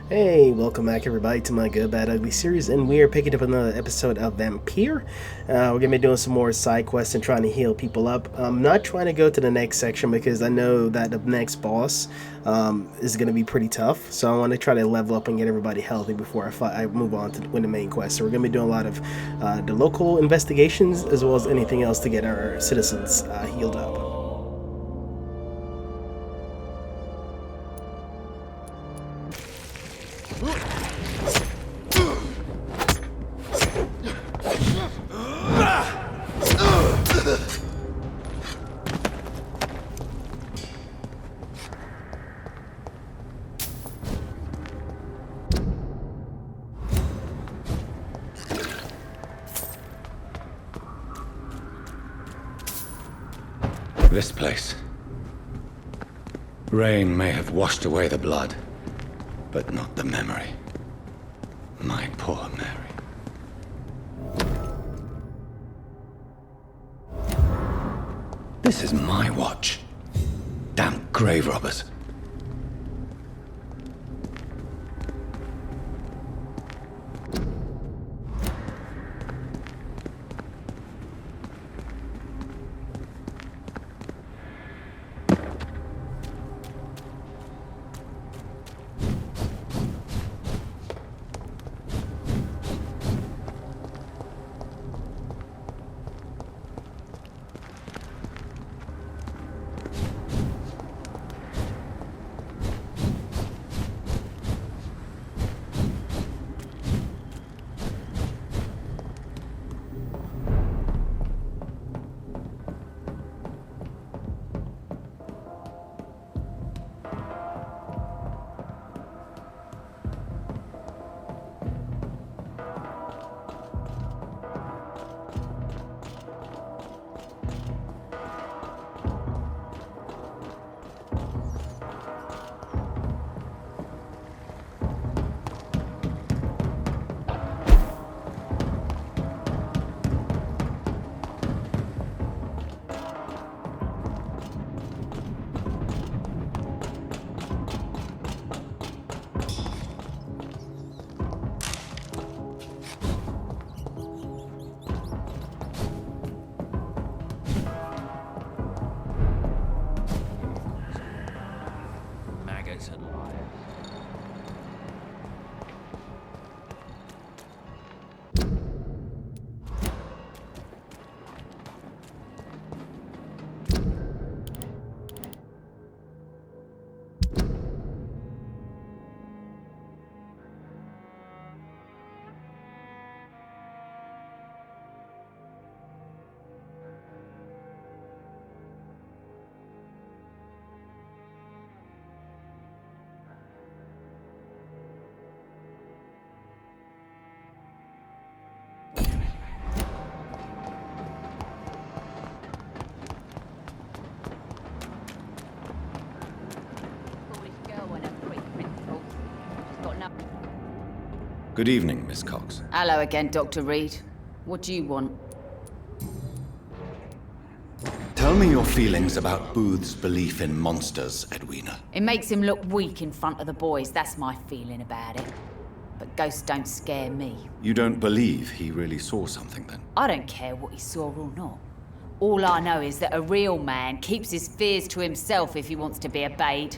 Hey, welcome back everybody to my Good, Bad, Ugly series, and we are picking up another episode of Vampyr. We're going to be doing some more side quests and trying to heal people up. I'm not trying to go to the next section because I know that the next boss is going to be pretty tough, so I want to try to level up and get everybody healthy before I move on to win the main quest. So we're going to be doing a lot of the local investigations as well as anything else to get our citizens healed up. This place. Rain may have washed away the blood, but not the memory. My poor Mary. This is my watch. Damn grave robbers. Good evening, Miss Cox. Hello again, Dr. Reid. What do you want? Tell me your feelings about Booth's belief in monsters, Edwina. It makes him look weak in front of the boys, that's my feeling about it. But ghosts don't scare me. You don't believe he really saw something, then? I don't care what he saw or not. All I know is that a real man keeps his fears to himself if he wants to be obeyed.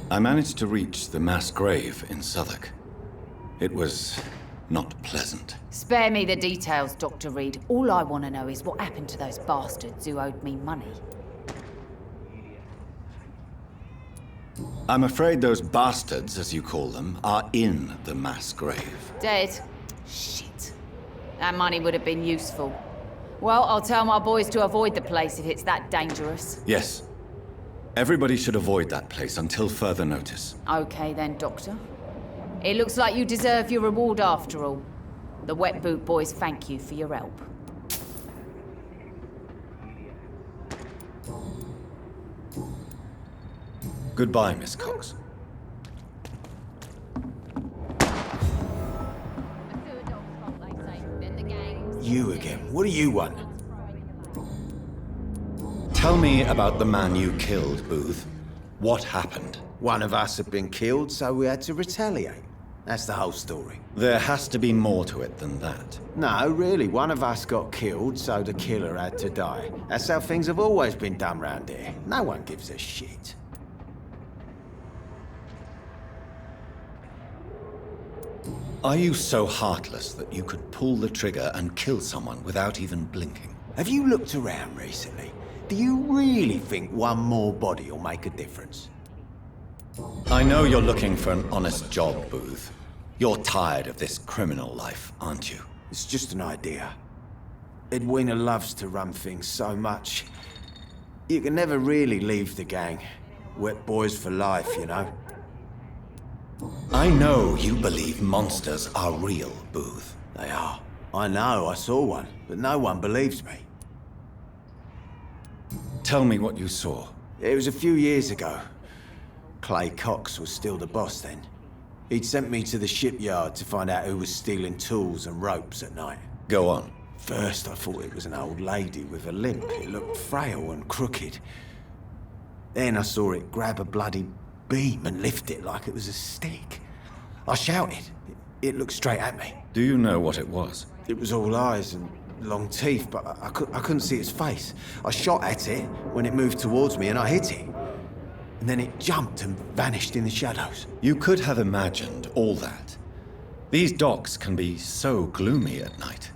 I managed to reach the mass grave in Southwark. It was not pleasant. Spare me the details, Dr. Reid. All I want to know is what happened to those bastards who owed me money. I'm afraid those bastards, as you call them, are in the mass grave. Dead? Shit. That money would have been useful. Well, I'll tell my boys to avoid the place if it's that dangerous. Yes. Everybody should avoid that place until further notice. Okay then, Doctor. It looks like you deserve your reward after all. The Wet Boot boys thank you for your help. Goodbye, Miss Cox. You again. What do you want? Tell me about the man you killed, Booth. What happened? One of us had been killed, so we had to retaliate. That's the whole story. There has to be more to it than that. No, really, one of us got killed, so the killer had to die. That's how things have always been done round here. No one gives a shit. Are you so heartless that you could pull the trigger and kill someone without even blinking? Have you looked around recently? Do you really think one more body will make a difference? I know you're looking for an honest job, Booth. You're tired of this criminal life, aren't you? It's just an idea. Edwina loves to run things so much. You can never really leave the gang. Wet boys for life, you know? I know you believe monsters are real, Booth. They are. I know, I saw one, but no one believes me. Tell me what you saw. It was a few years ago. Clay Cox was still the boss then. He'd sent me to the shipyard to find out who was stealing tools and ropes at night. Go on. First, I thought it was an old lady with a limp. It looked frail and crooked. Then I saw it grab a bloody beam and lift it like it was a stick. I shouted. It looked straight at me. Do you know what it was? It was all eyes and long teeth, but I couldn't see its face. I shot at it when it moved towards me and I hit it. And then it jumped and vanished in the shadows. You could have imagined all that. These docks can be so gloomy at night.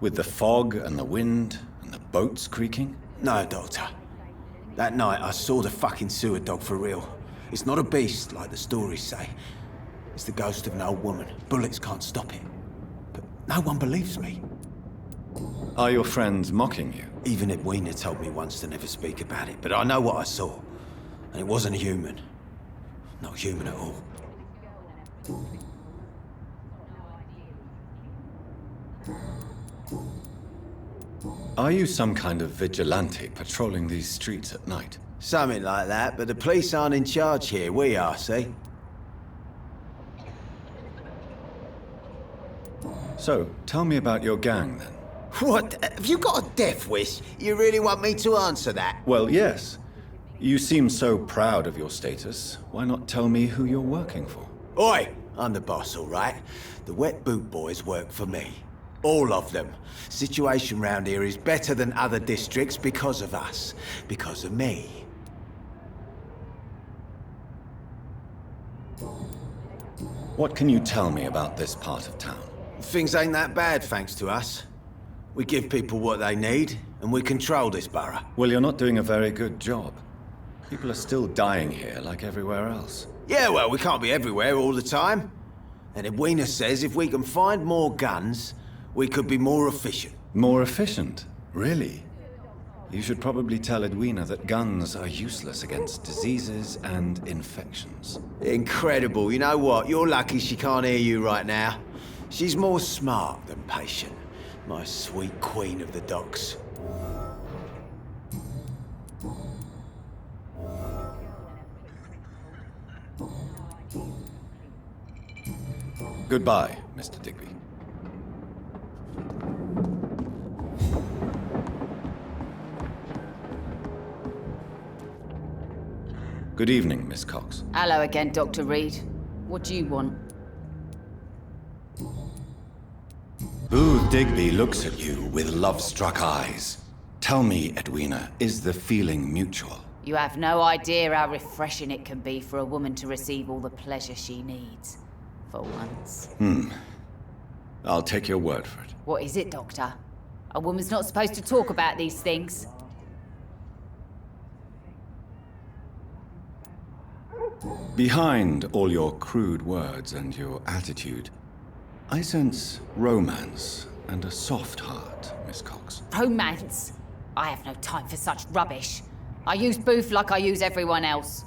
With the fog and the wind and the boats creaking. No, Doctor. That night I saw the fucking sewer dog for real. It's not a beast like the stories say. It's the ghost of an old woman. Bullets can't stop it. But no one believes me. Are your friends mocking you? Even Edwina told me once to never speak about it, but I know what I saw. And it wasn't a human. Not human at all. Are you some kind of vigilante patrolling these streets at night? Something like that, but the police aren't in charge here. We are, see? So, tell me about your gang, then. What? Have you got a death wish? You really want me to answer that? Well, yes. You seem so proud of your status. Why not tell me who you're working for? Oi! I'm the boss, all right? The Wet Boot Boys work for me. All of them. Situation round here is better than other districts because of us. Because of me. What can you tell me about this part of town? Things ain't that bad, thanks to us. We give people what they need, and we control this borough. Well, you're not doing a very good job. People are still dying here like everywhere else. Yeah, well, we can't be everywhere all the time. And Edwina says if we can find more guns, we could be more efficient. More efficient? Really? You should probably tell Edwina that guns are useless against diseases and infections. Incredible. You know what? You're lucky she can't hear you right now. She's more smart than patient. My sweet queen of the docks. Goodbye, Mr. Digby. Good evening, Miss Cox. Hello again, Dr. Reid. What do you want? Booth Digby looks at you with love-struck eyes. Tell me, Edwina, is the feeling mutual? You have no idea how refreshing it can be for a woman to receive all the pleasure she needs. For once. I'll take your word for it. What is it, Doctor? A woman's not supposed to talk about these things. Behind all your crude words and your attitude, I sense romance and a soft heart, Miss Cox. Romance? I have no time for such rubbish. I use Booth like I use everyone else.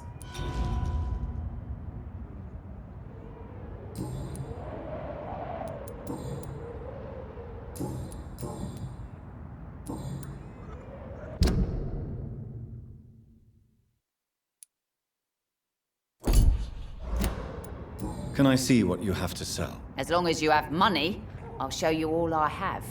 Can I see what you have to sell? As long as you have money, I'll show you all I have.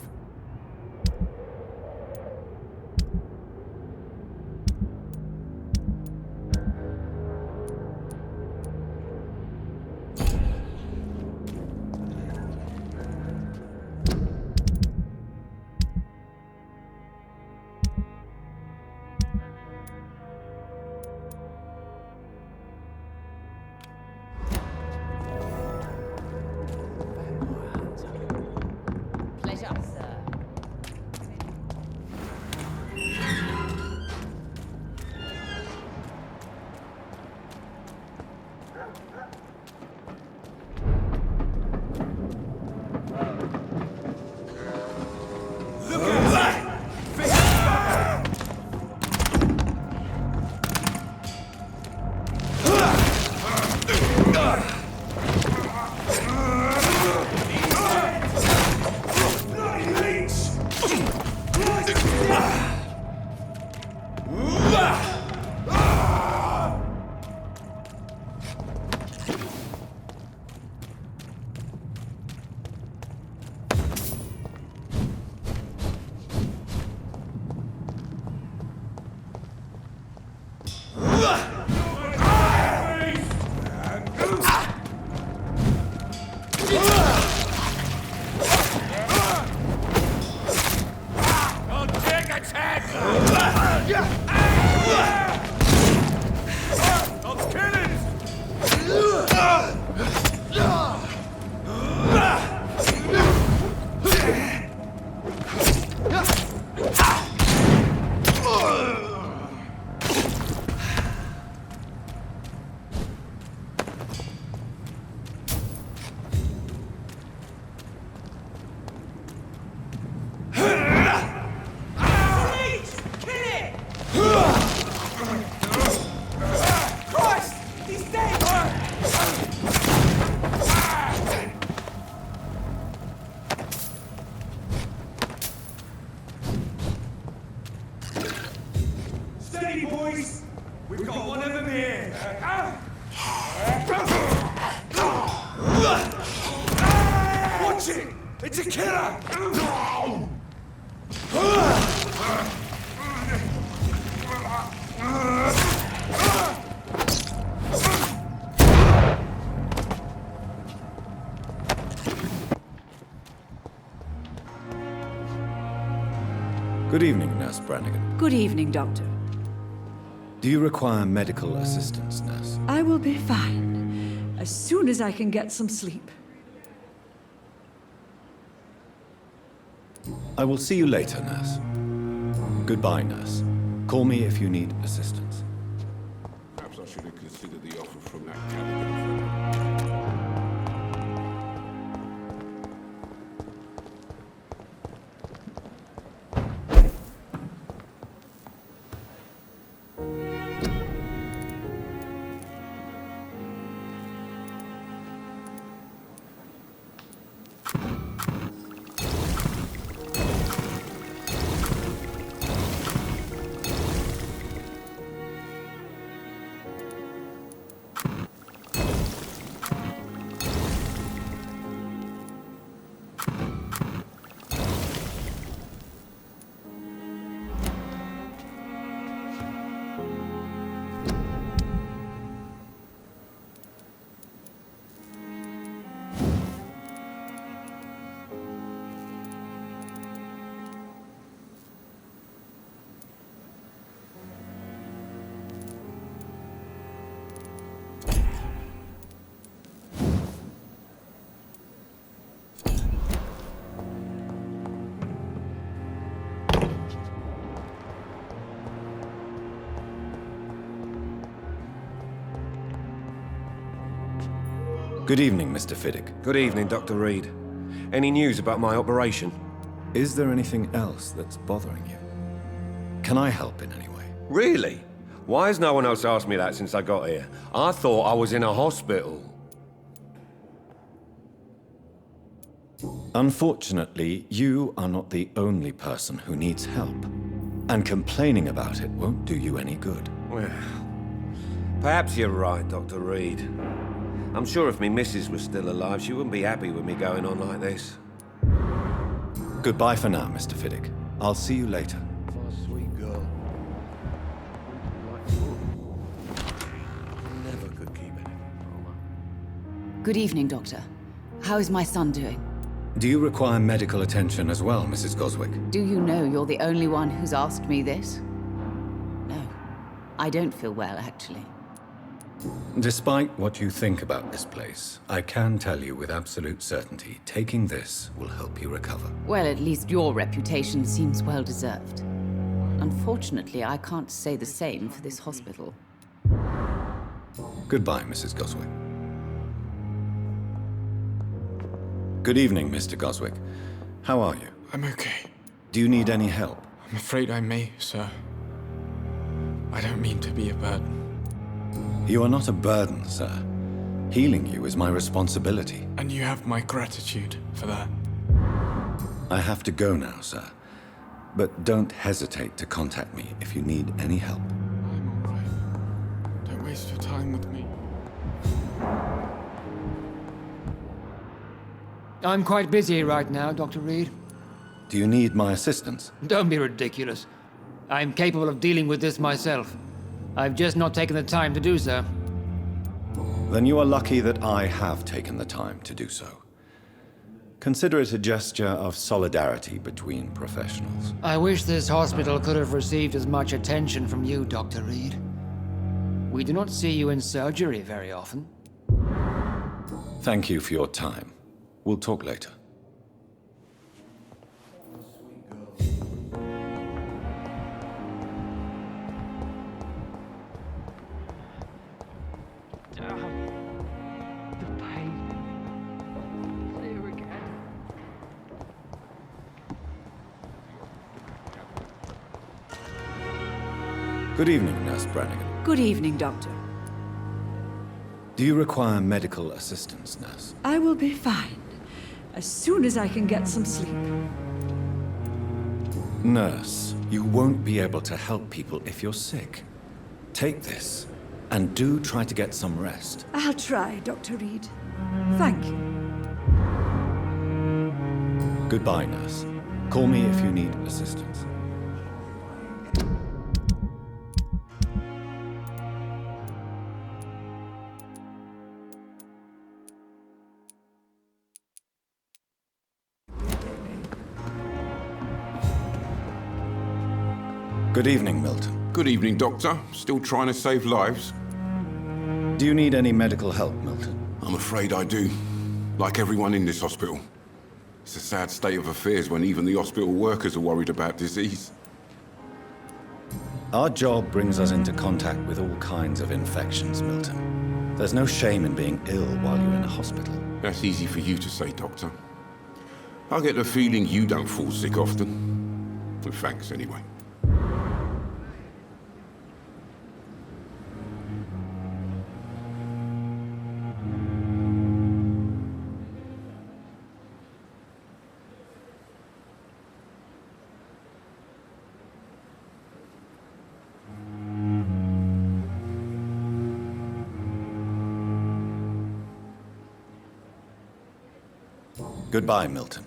Good evening, Nurse Brannigan. Good evening, Doctor. Do you require medical assistance, Nurse? I will be fine, as soon as I can get some sleep. I will see you later, Nurse. Goodbye, Nurse. Call me if you need assistance. Perhaps I should have considered the offer from that caliber. Good evening, Mr. Fiddick. Good evening, Dr. Reid. Any news about my operation? Is there anything else that's bothering you? Can I help in any way? Really? Why has no one else asked me that since I got here? I thought I was in a hospital. Unfortunately, you are not the only person who needs help. And complaining about it won't do you any good. Well, perhaps you're right, Dr. Reid. I'm sure if me missus was still alive, she wouldn't be happy with me going on like this. Goodbye for now, Mr. Fiddick. I'll see you later. Oh, sweet girl. Never could keep it. Good evening, Doctor. How is my son doing? Do you require medical attention as well, Mrs. Goswick? Do you know you're the only one who's asked me this? No. I don't feel well, actually. Despite what you think about this place, I can tell you with absolute certainty, taking this will help you recover. Well, at least your reputation seems well deserved. Unfortunately, I can't say the same for this hospital. Goodbye, Mrs. Goswick. Good evening, Mr. Goswick. How are you? I'm okay. Do you need any help? I'm afraid I may, sir. I don't mean to be a burden. You are not a burden, sir. Healing you is my responsibility. And you have my gratitude for that. I have to go now, sir. But don't hesitate to contact me if you need any help. I'm all right. Don't waste your time with me. I'm quite busy right now, Dr. Reid. Do you need my assistance? Don't be ridiculous. I'm capable of dealing with this myself. I've just not taken the time to do so. Then you are lucky that I have taken the time to do so. Consider it a gesture of solidarity between professionals. I wish this hospital could have received as much attention from you, Dr. Reid. We do not see you in surgery very often. Thank you for your time. We'll talk later. Good evening, Nurse Brannigan. Good evening, Doctor. Do you require medical assistance, Nurse? I will be fine. As soon as I can get some sleep. Nurse, you won't be able to help people if you're sick. Take this, and do try to get some rest. I'll try, Dr. Reid. Thank you. Goodbye, Nurse. Call me if you need assistance. Good evening, Milton. Good evening, Doctor. Still trying to save lives? Do you need any medical help, Milton? I'm afraid I do. Like everyone in this hospital. It's a sad state of affairs when even the hospital workers are worried about disease. Our job brings us into contact with all kinds of infections, Milton. There's no shame in being ill while you're in a hospital. That's easy for you to say, Doctor. I get the feeling you don't fall sick often. But thanks, anyway. Goodbye, Milton.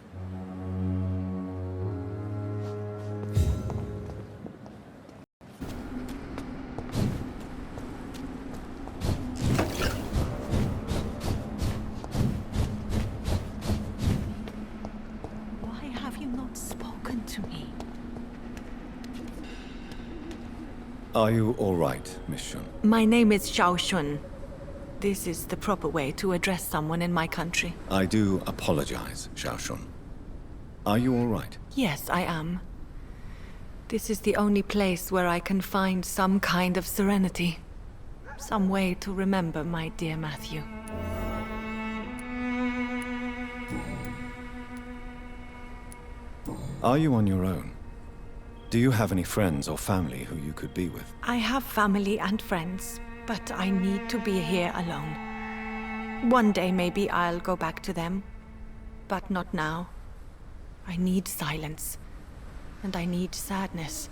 Why have you not spoken to me? Are you all right, Miss Shun? My name is Xiao Shun. This is the proper way to address someone in my country. I do apologize, Xiao Shun. Are you all right? Yes, I am. This is the only place where I can find some kind of serenity. Some way to remember my dear Matthew. Are you on your own? Do you have any friends or family who you could be with? I have family and friends, but I need to be here alone. One day maybe I'll go back to them, but not now. I need silence, and I need sadness.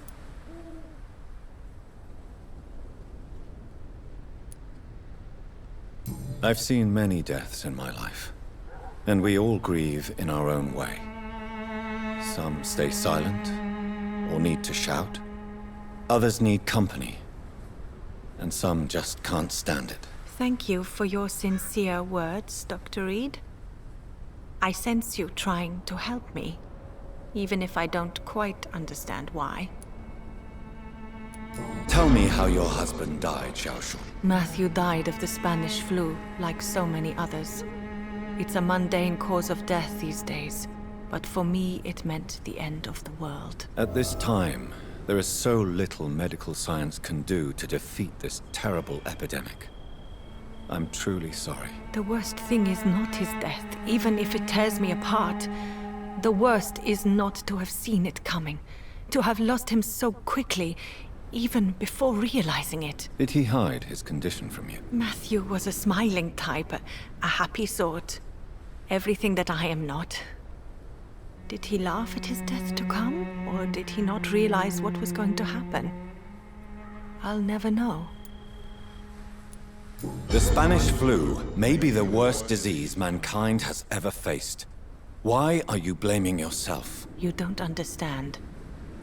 I've seen many deaths in my life, and we all grieve in our own way. Some stay silent, or need to shout. Others need company, and some just can't stand it. Thank you for your sincere words, Dr. Reid. I sense you trying to help me, even if I don't quite understand why. Tell me how your husband died, Xiao Shun. Matthew died of the Spanish flu, like so many others. It's a mundane cause of death these days, but for me it meant the end of the world. At this time, there is so little medical science can do to defeat this terrible epidemic. I'm truly sorry. The worst thing is not his death, even if it tears me apart. The worst is not to have seen it coming, to have lost him so quickly, even before realizing it. Did he hide his condition from you? Matthew was a smiling type, a happy sort. Everything that I am not. Did he laugh at his death to come, or did he not realize what was going to happen? I'll never know. The Spanish flu may be the worst disease mankind has ever faced. Why are you blaming yourself? You don't understand.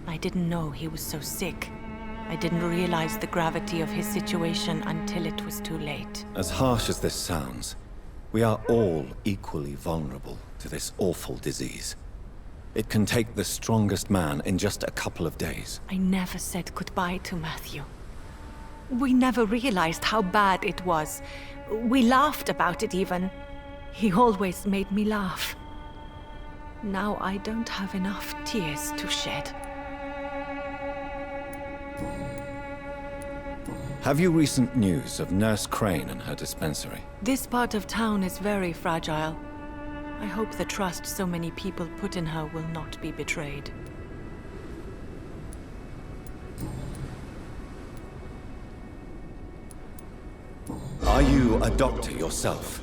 I didn't know he was so sick. I didn't realize the gravity of his situation until it was too late. As harsh as this sounds, We are all equally vulnerable to this awful disease. It can take the strongest man in just a couple of days. I never said goodbye to Matthew. We never realized how bad it was. We laughed about it even. He always made me laugh. Now I don't have enough tears to shed. Have you recent news of Nurse Crane and her dispensary? This part of town is very fragile. I hope the trust so many people put in her will not be betrayed. Are you a doctor yourself?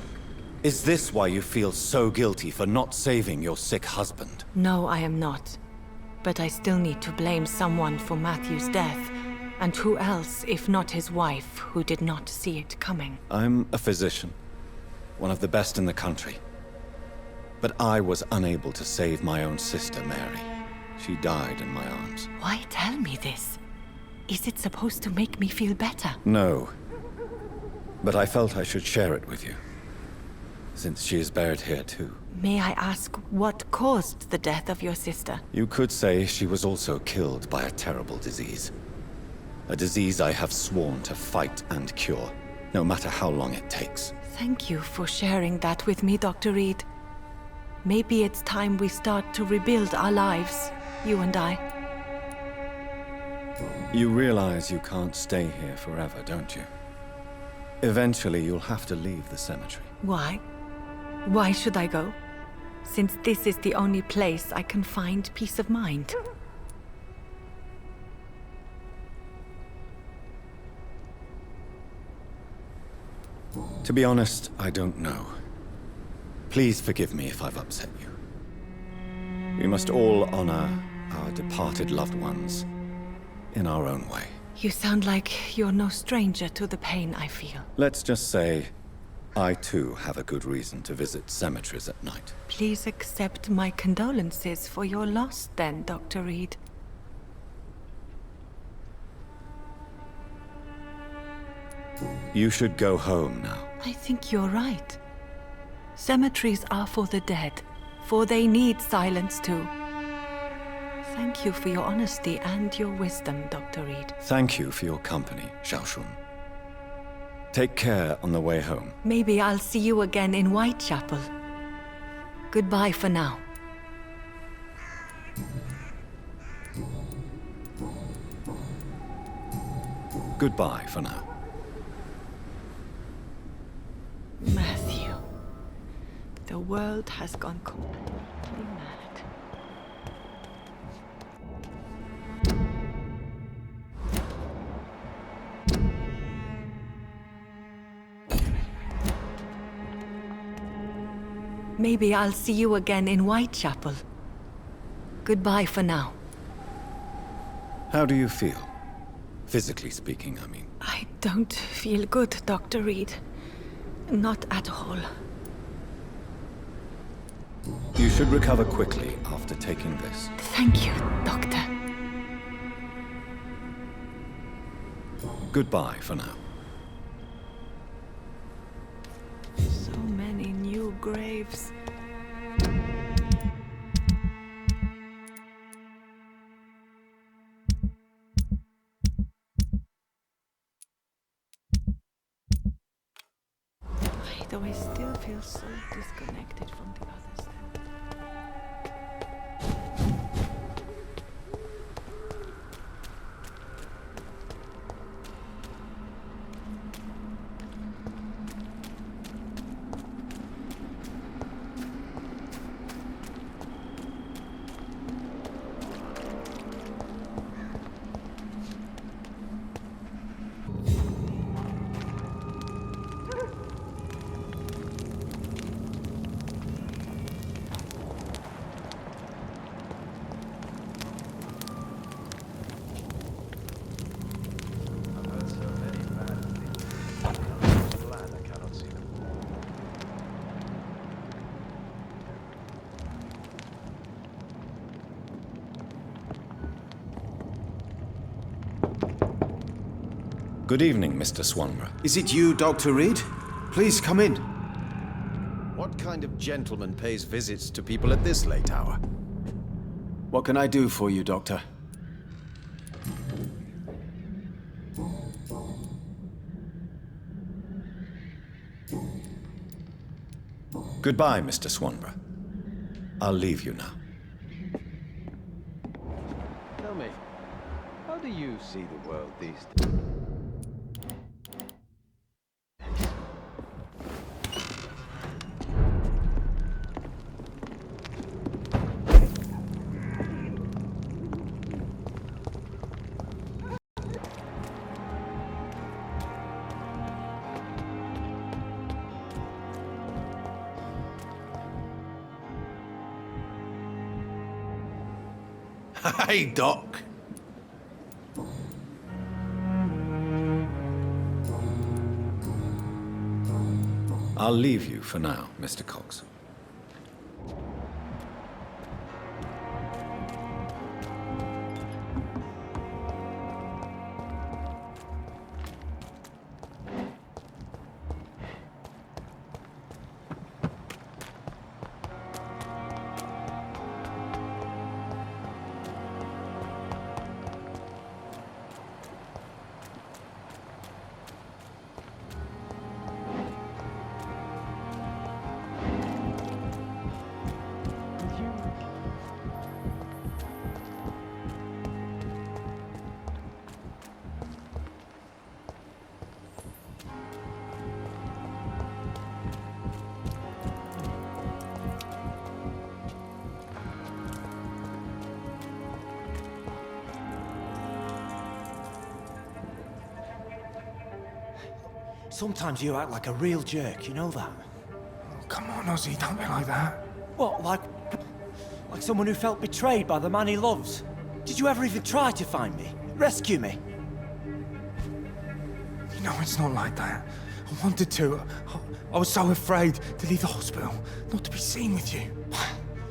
Is this why you feel so guilty for not saving your sick husband? No, I am not. But I still need to blame someone for Matthew's death. And who else, if not his wife, who did not see it coming? I'm a physician, one of the best in the country. But I was unable to save my own sister, Mary. She died in my arms. Why tell me this? Is it supposed to make me feel better? No. But I felt I should share it with you, since she is buried here too. May I ask what caused the death of your sister? You could say she was also killed by a terrible disease. A disease I have sworn to fight and cure, no matter how long it takes. Thank you for sharing that with me, Dr. Reid. Maybe it's time we start to rebuild our lives, you and I. You realize you can't stay here forever, don't you? Eventually, you'll have to leave the cemetery. Why? Why should I go? Since this is the only place I can find peace of mind. To be honest, I don't know. Please forgive me if I've upset you. We must all honor our departed loved ones in our own way. You sound like you're no stranger to the pain I feel. Let's just say, I too have a good reason to visit cemeteries at night. Please accept my condolences for your loss then, Dr. Reid. You should go home now. I think you're right. Cemeteries are for the dead, for they need silence too. Thank you for your honesty and your wisdom, Dr. Reid. Thank you for your company, Xiaoshun. Take care on the way home. Maybe I'll see you again in Whitechapel. Goodbye for now. Goodbye for now. Matthew. The world has gone completely mad. Maybe I'll see you again in Whitechapel. Goodbye for now. How do you feel? Physically speaking, I mean. I don't feel good, Dr. Reid. Not at all. You should recover quickly after taking this. Thank you, Doctor. Goodbye for now. So many new graves. Why do I still feel so disconnected from the others then? Good evening, Mr. Swanborough. Is it you, Dr. Reid? Please come in. What kind of gentleman pays visits to people at this late hour? What can I do for you, Doctor? Goodbye, Mr. Swanborough. I'll leave you now. Tell me, how do you see the world these days? Hey, Doc. I'll leave you for now, Mr. Cox. Sometimes you act like a real jerk, you know that? Come on, Ozzy, don't be like that. What, like someone who felt betrayed by the man he loves? Did you ever even try to find me? Rescue me? You know, it's not like that. I wanted to. I was so afraid to leave the hospital, not to be seen with you.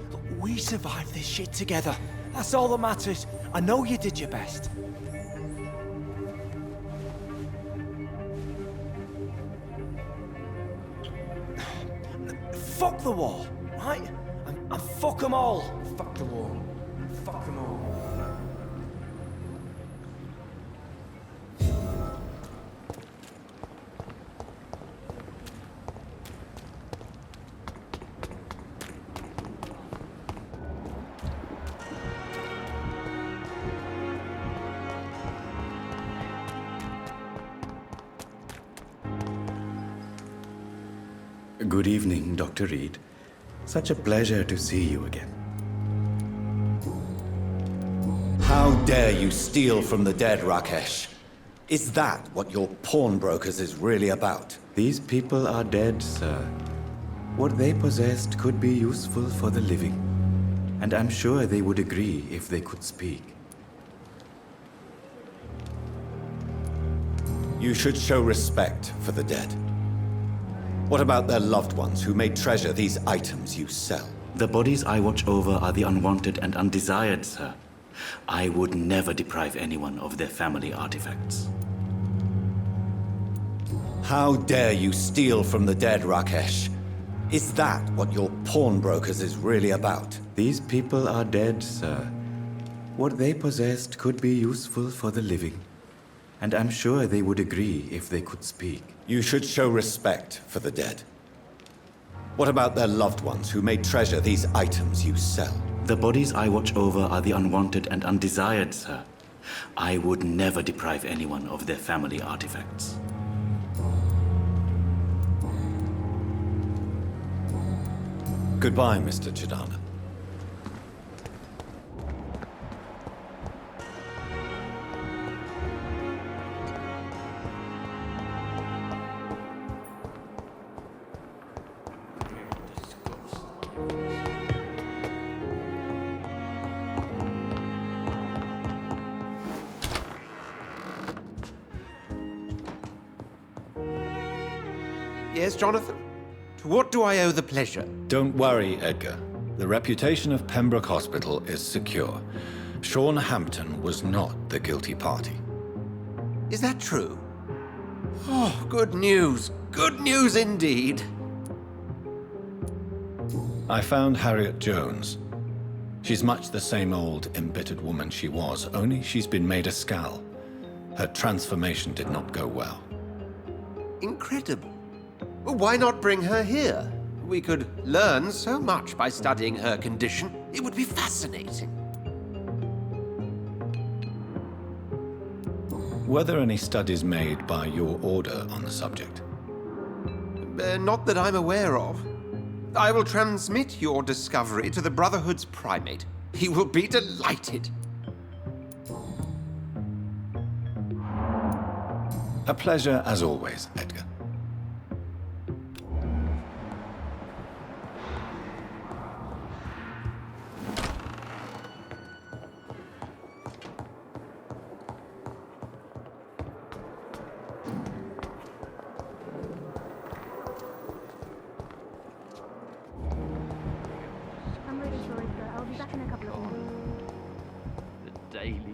Look, we survived this shit together. That's all that matters. I know you did your best. Fuck the wall, right? And fuck them all. Fuck the wall. Fuck them all. Good evening, Dr. Reid. Such a pleasure to see you again. How dare you steal from the dead, Rakesh? Is that what your pawnbrokers is really about? These people are dead, sir. What they possessed could be useful for the living. And I'm sure they would agree if they could speak. You should show respect for the dead. What about their loved ones who may treasure these items you sell? The bodies I watch over are the unwanted and undesired, sir. I would never deprive anyone of their family artifacts. How dare you steal from the dead, Rakesh? Is that what your pawnbrokers is really about? These people are dead, sir. What they possessed could be useful for the living. And I'm sure they would agree if they could speak. You should show respect for the dead. What about their loved ones who may treasure these items you sell? The bodies I watch over are the unwanted and undesired, sir. I would never deprive anyone of their family artifacts. Goodbye, Mr. Chidana. Yes, Jonathan? To what do I owe the pleasure? Don't worry, Edgar. The reputation of Pembroke Hospital is secure. Sean Hampton was not the guilty party. Is that true? Oh, good news. Good news indeed. I found Harriet Jones. She's much the same old, embittered woman she was, only she's been made a Skal. Her transformation did not go well. Incredible. Well, why not bring her here? We could learn so much by studying her condition. It would be fascinating. Were there any studies made by your order on the subject? Not that I'm aware of. I will transmit your discovery to the Brotherhood's primate. He will be delighted. A pleasure as always, Edgar. I'm really sorry, sir. I'll be back in a couple of minutes. The daily route.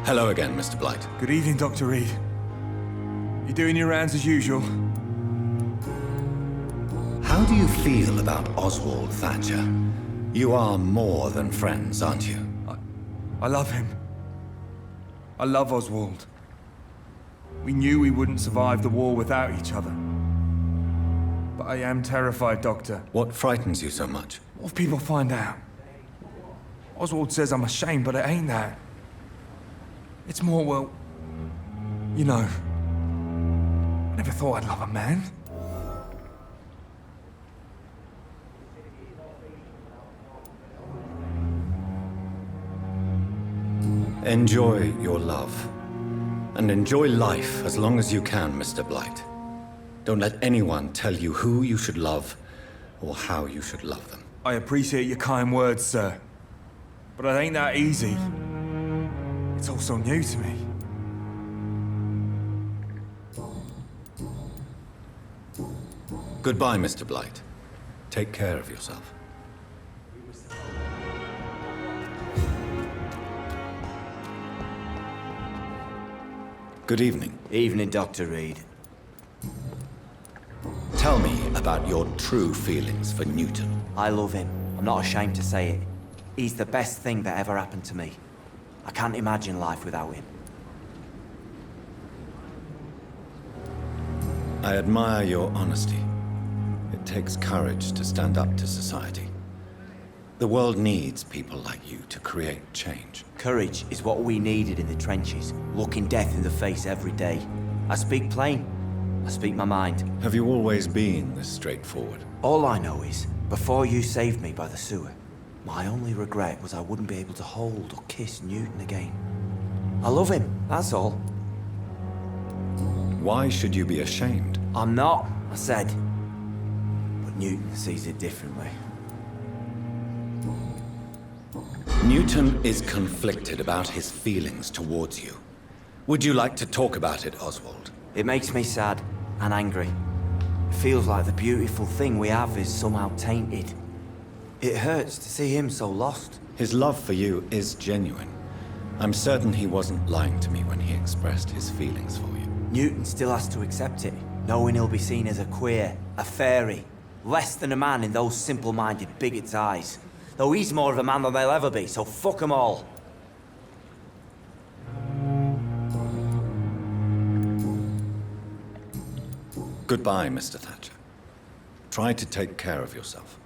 Hello again, Mr. Blight. Good evening, Dr. Reid. You doing your rounds as usual? How do you feel about Oswald Thatcher? You are more than friends, aren't you? I love him. I love Oswald. We knew we wouldn't survive the war without each other. But I am terrified, Doctor. What frightens you so much? What if people find out? Oswald says I'm ashamed, but it ain't that. It's more, well, you know, I never thought I'd love a man. Enjoy your love. And enjoy life as long as you can, Mr. Blight. Don't let anyone tell you who you should love or how you should love them. I appreciate your kind words, sir. But it ain't that easy. It's all so new to me. Goodbye, Mr. Blight. Take care of yourself. Good evening. Evening, Dr. Reid. Tell me about your true feelings for Newton. I love him. I'm not ashamed to say it. He's the best thing that ever happened to me. I can't imagine life without him. I admire your honesty. It takes courage to stand up to society. The world needs people like you to create change. Courage is what we needed in the trenches, looking death in the face every day. I speak plain. I speak my mind. Have you always been this straightforward? All I know is, before you saved me by the sewer, my only regret was I wouldn't be able to hold or kiss Newton again. I love him, that's all. Why should you be ashamed? I'm not, I said. But Newton sees it differently. Newton is conflicted about his feelings towards you. Would you like to talk about it, Oswald? It makes me sad and angry. It feels like the beautiful thing we have is somehow tainted. It hurts to see him so lost. His love for you is genuine. I'm certain he wasn't lying to me when he expressed his feelings for you. Newton still has to accept it, knowing he'll be seen as a queer, a fairy, less than a man in those simple-minded bigots' eyes. Though he's more of a man than they'll ever be, so fuck them all. Goodbye, Mr. Thatcher. Try to take care of yourself.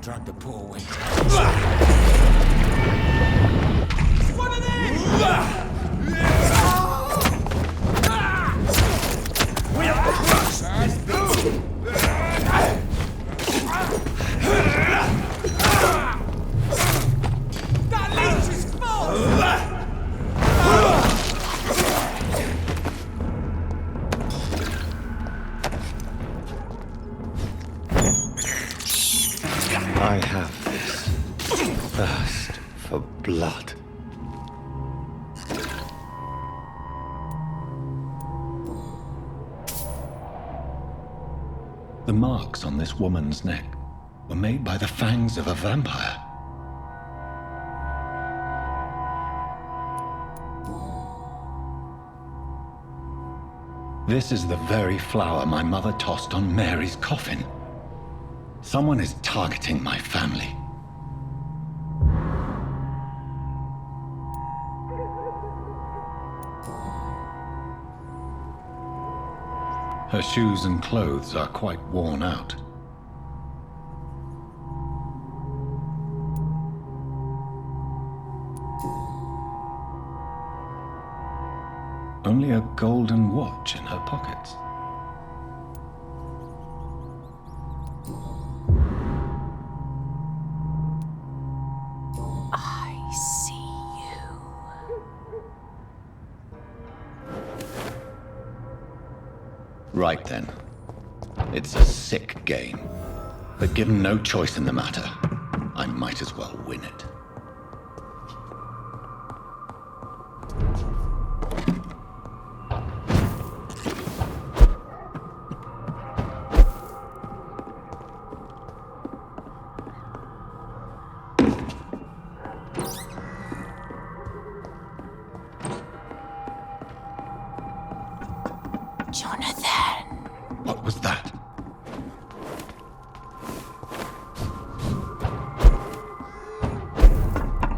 drug the poor wench. One of them! That leech is full! I have this thirst for blood. The marks on this woman's neck were made by the fangs of a vampire. This is the very flower my mother tossed on Mary's coffin. Someone is targeting my family. Her shoes and clothes are quite worn out. Only a golden watch in her pockets. I see you. Right then. It's a sick game. But given no choice in the matter, I might as well win it. Jonathan! What was that?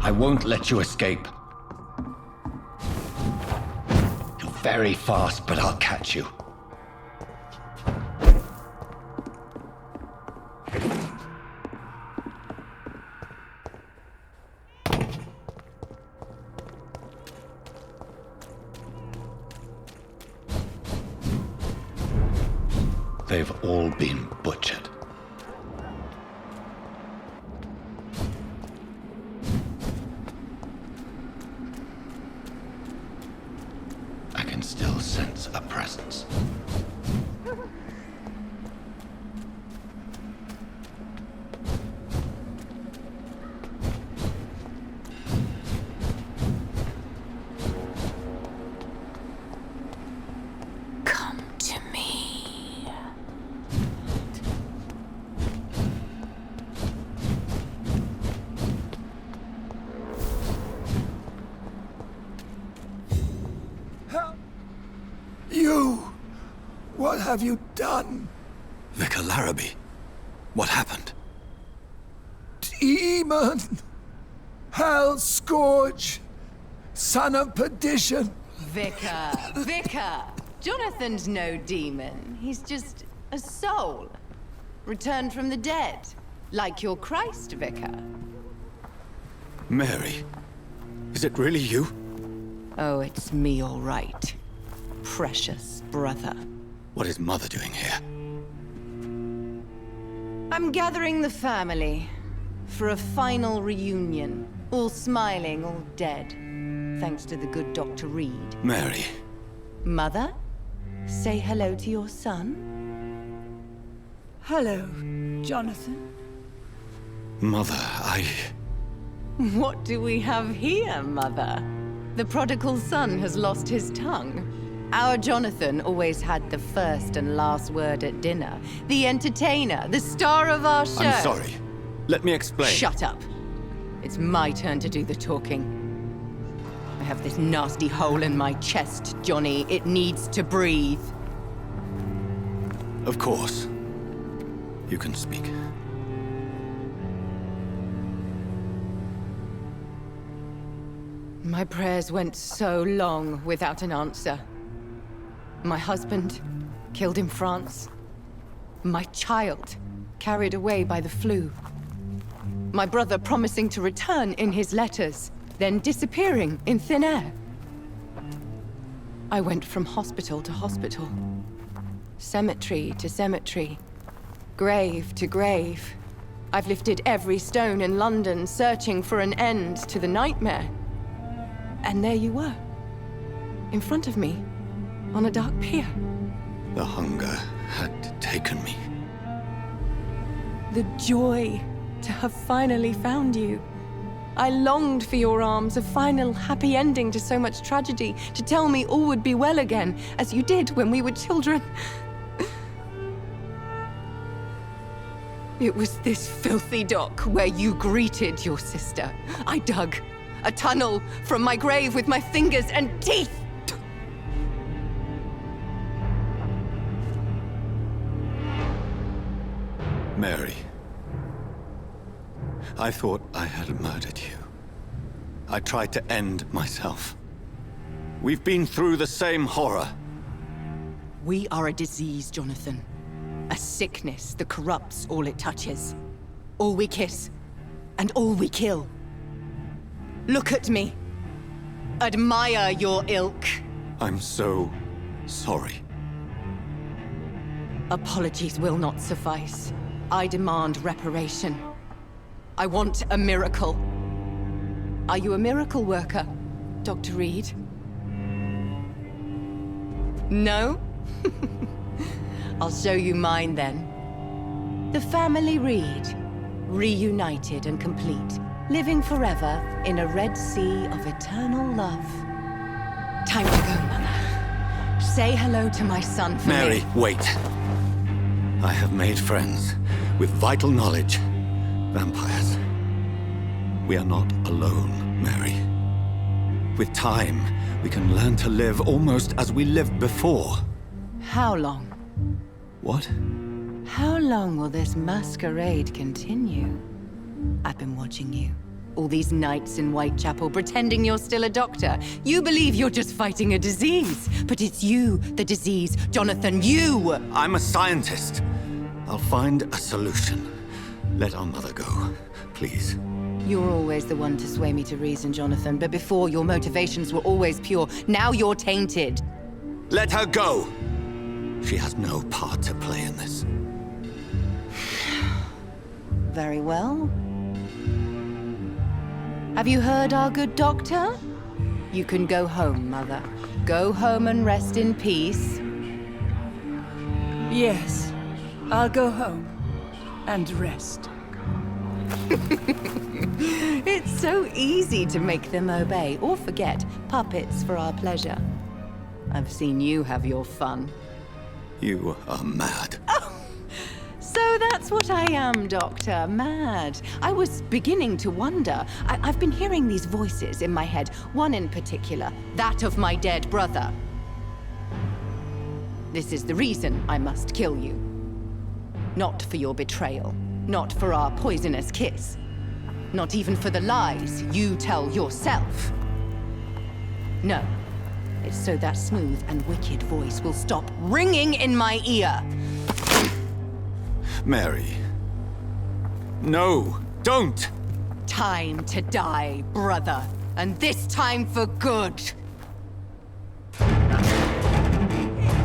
I won't let you escape. You're very fast, but I'll catch you. They've all been butchered. I can still sense a presence. Come to me. You! What have you done? Vicar Larrabee, what happened? Demon! Hell Scourge! Son of perdition! Vicar! Jonathan's no demon. He's just a soul. Returned from the dead. Like your Christ, Vicar. Mary, is it really you? Oh, it's me, all right. Precious brother. What is Mother doing here? I'm gathering the family for a final reunion. All smiling, all dead. Thanks to the good Dr. Reid. Mary. Mother, say hello to your son. Hello, Jonathan. Mother, What do we have here, Mother? The prodigal son has lost his tongue. Our Jonathan always had the first and last word at dinner. The entertainer, the star of our show. I'm sorry. Let me explain. Shut up. It's my turn to do the talking. I have this nasty hole in my chest, Johnny. It needs to breathe. Of course. You can speak. My prayers went so long without an answer. My husband, killed in France. My child, carried away by the flu. My brother promising to return in his letters, then disappearing in thin air. I went from hospital to hospital, cemetery to cemetery, grave to grave. I've lifted every stone in London, searching for an end to the nightmare. And there you were, in front of me, on a dark pier. The hunger had taken me. The joy to have finally found you. I longed for your arms, a final happy ending to so much tragedy, to tell me all would be well again, as you did when we were children. It was this filthy dock where you greeted your sister. I dug a tunnel from my grave with my fingers and teeth. Mary, I thought I had murdered you. I tried to end myself. We've been through the same horror. We are a disease, Jonathan. A sickness that corrupts all it touches. All we kiss, and all we kill. Look at me. Admire your ilk. I'm so sorry. Apologies will not suffice. I demand reparation. I want a miracle. Are you a miracle worker, Dr. Reid? No? I'll show you mine then. The family Reid, reunited and complete, living forever in a red sea of eternal love. Time to go, Mother. Say hello to my son for Mary, me. wait. I have made friends with vital knowledge. Vampires. We are not alone, Mary. With time, we can learn to live almost as we lived before. How long? What? How long will this masquerade continue? I've been watching you. All these nights in Whitechapel, pretending you're still a doctor. You believe you're just fighting a disease. But it's you, the disease. Jonathan, you! I'm a scientist. I'll find a solution. Let our mother go, please. You're always the one to sway me to reason, Jonathan. But before, your motivations were always pure. Now you're tainted. Let her go! She has no part to play in this. Very well. Have you heard our good doctor? You can go home, Mother. Go home and rest in peace. Yes, I'll go home and rest. It's so easy to make them obey or forget. Puppets for our pleasure. I've seen you have your fun. You are mad. So that's what I am, Doctor. Mad. I was beginning to wonder. I've been hearing these voices in my head. One in particular, that of my dead brother. This is the reason I must kill you. Not for your betrayal. Not for our poisonous kiss. Not even for the lies you tell yourself. No. It's so that smooth and wicked voice will stop ringing in my ear. Mary. No, don't! Time to die, brother. And this time for good.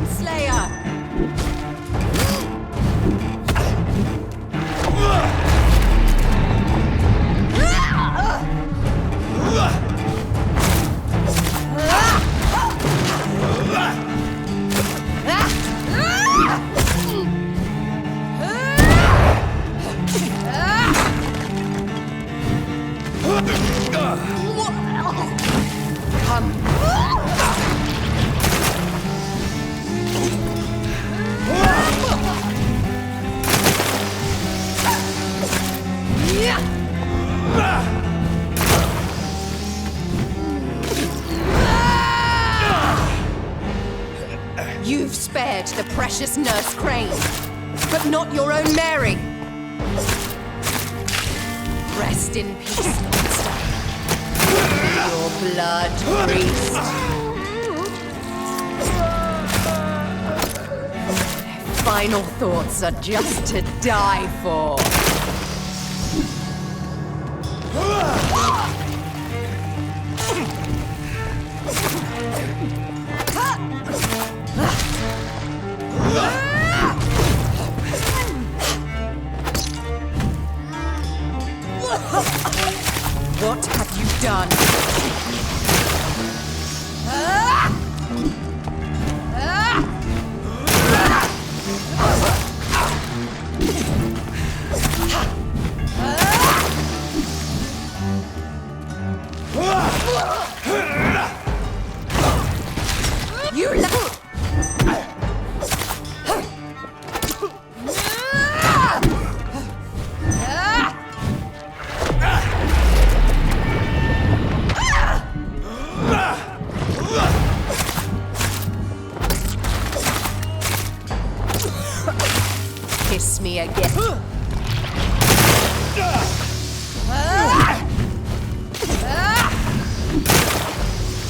Slayer! You've spared the precious Nurse Crane, but not your own Mary. Rest in peace, monster. Your blood priest. Their final thoughts are just to die for. What have you done? Kiss me again.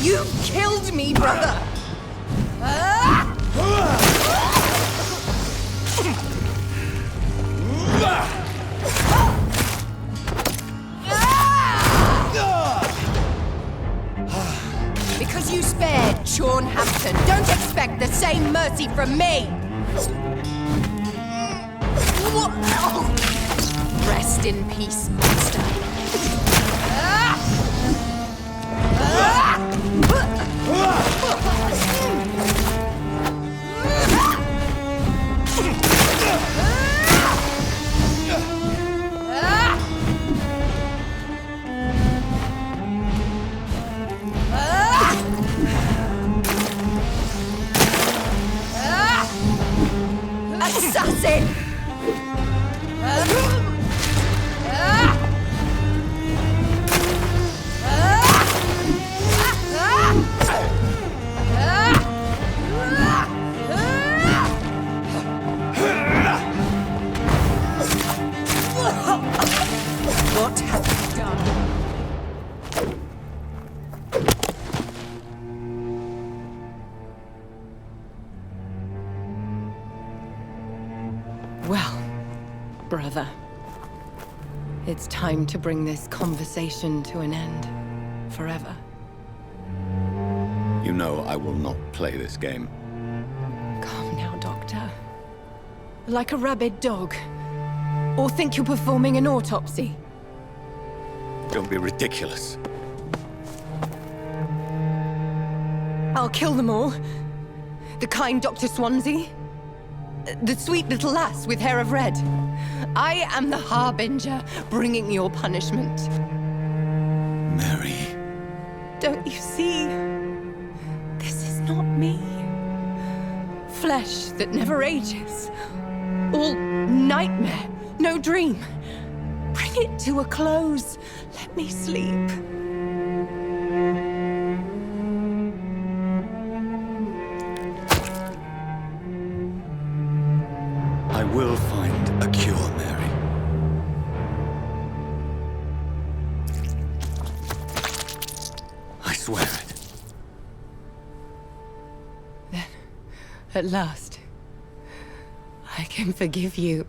You killed me, brother! Because you spared Sean Hampton, don't expect the same mercy from me! Rest in peace, monster. Assassin! What have you done? Well, brother, it's time to bring this conversation to an end. Forever. You know I will not play this game. Calm now, Doctor. Like a rabid dog. Or think you're performing an autopsy. Don't be ridiculous. I'll kill them all. The kind Dr. Swansea. The sweet little lass with hair of red. I am the Harbinger, bringing your punishment. Mary. Don't you see? This is not me. Flesh that never ages. All nightmare, no dream. Bring it to a close. Let me sleep. I will find a cure, Mary. I swear it. Then, at last, I can forgive you.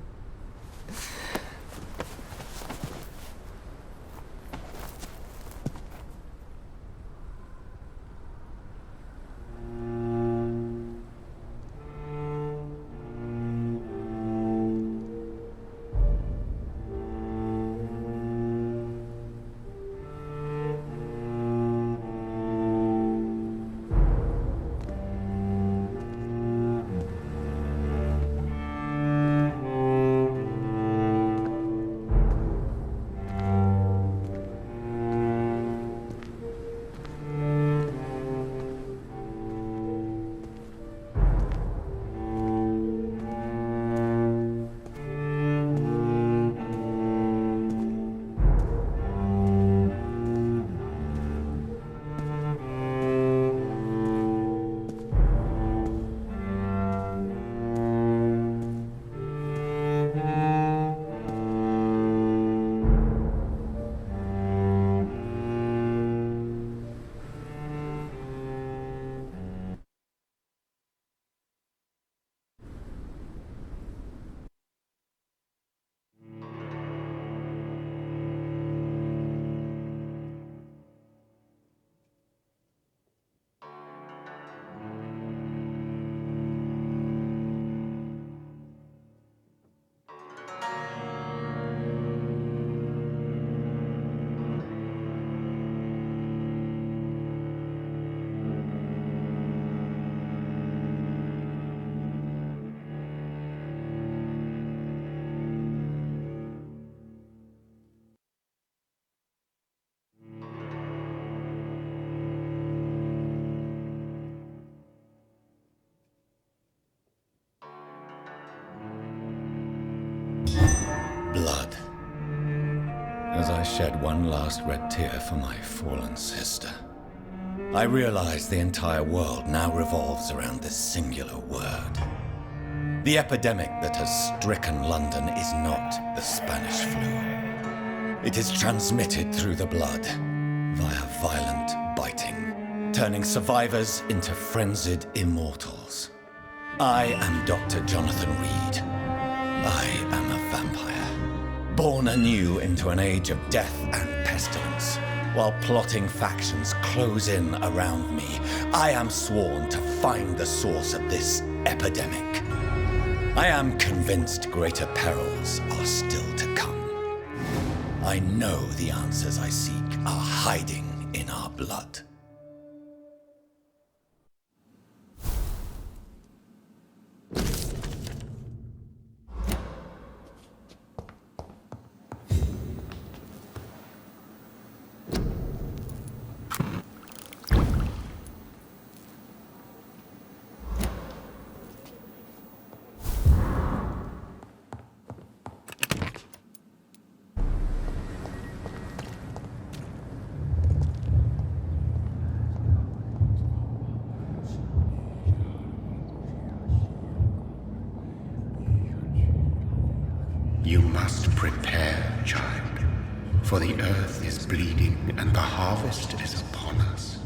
shed one last red tear for my fallen sister. I realize the entire world now revolves around this singular word. The epidemic that has stricken London is not the Spanish flu. It is transmitted through the blood, via violent biting, turning survivors into frenzied immortals. I am Dr. Jonathan Reid. I am a vampire, born anew into an age of death and pestilence. While plotting factions close in around me, I am sworn to find the source of this epidemic. I am convinced greater perils are still to come. I know the answers I seek are hiding in our blood. You must prepare, child, for the earth is bleeding and the harvest is upon us.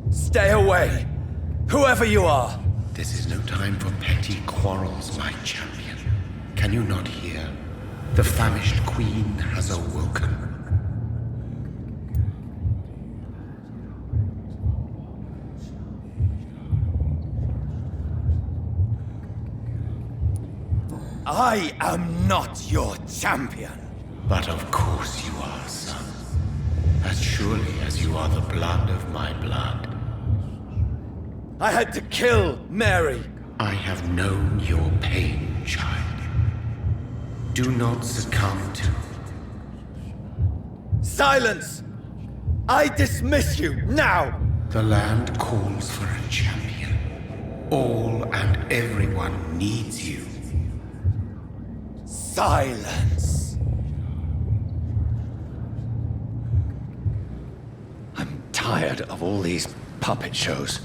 Stay away! Whoever you are! This is no time for petty quarrels, my champion. Can you not hear? The famished queen has awoken. I am not your champion. But of course you are, son. As surely as you are the blood of my blood. I had to kill Mary. I have known your pain, child. Do not succumb to... Silence! I dismiss you, now! The land calls for a champion. All and everyone needs you. Silence! I'm tired of all these puppet shows.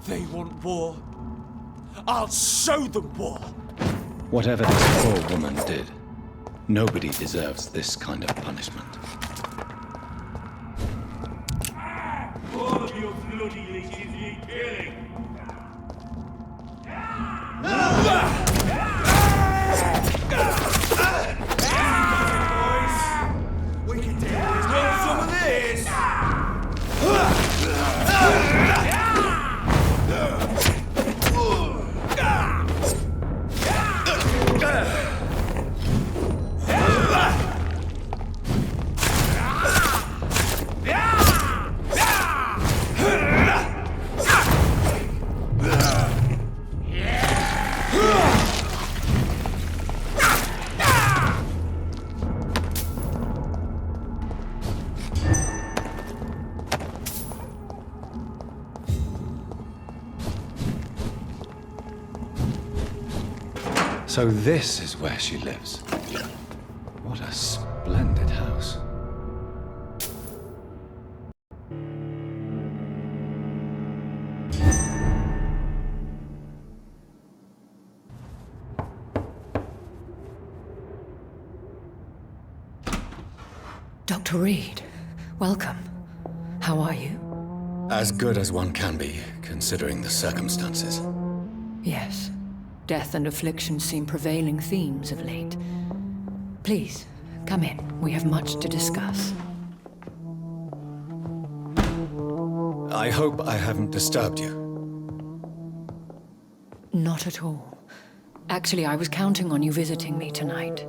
They want war. I'll show them war. Whatever this poor woman did, nobody deserves this kind of punishment. All of your bloody leeches ye killing. We can do some of this. So this is where she lives. What a splendid house. Dr. Reid, welcome. How are you? As good as one can be, considering the circumstances. Yes. Death and affliction seem prevailing themes of late. Please, come in. We have much to discuss. I hope I haven't disturbed you. Not at all. Actually, I was counting on you visiting me tonight.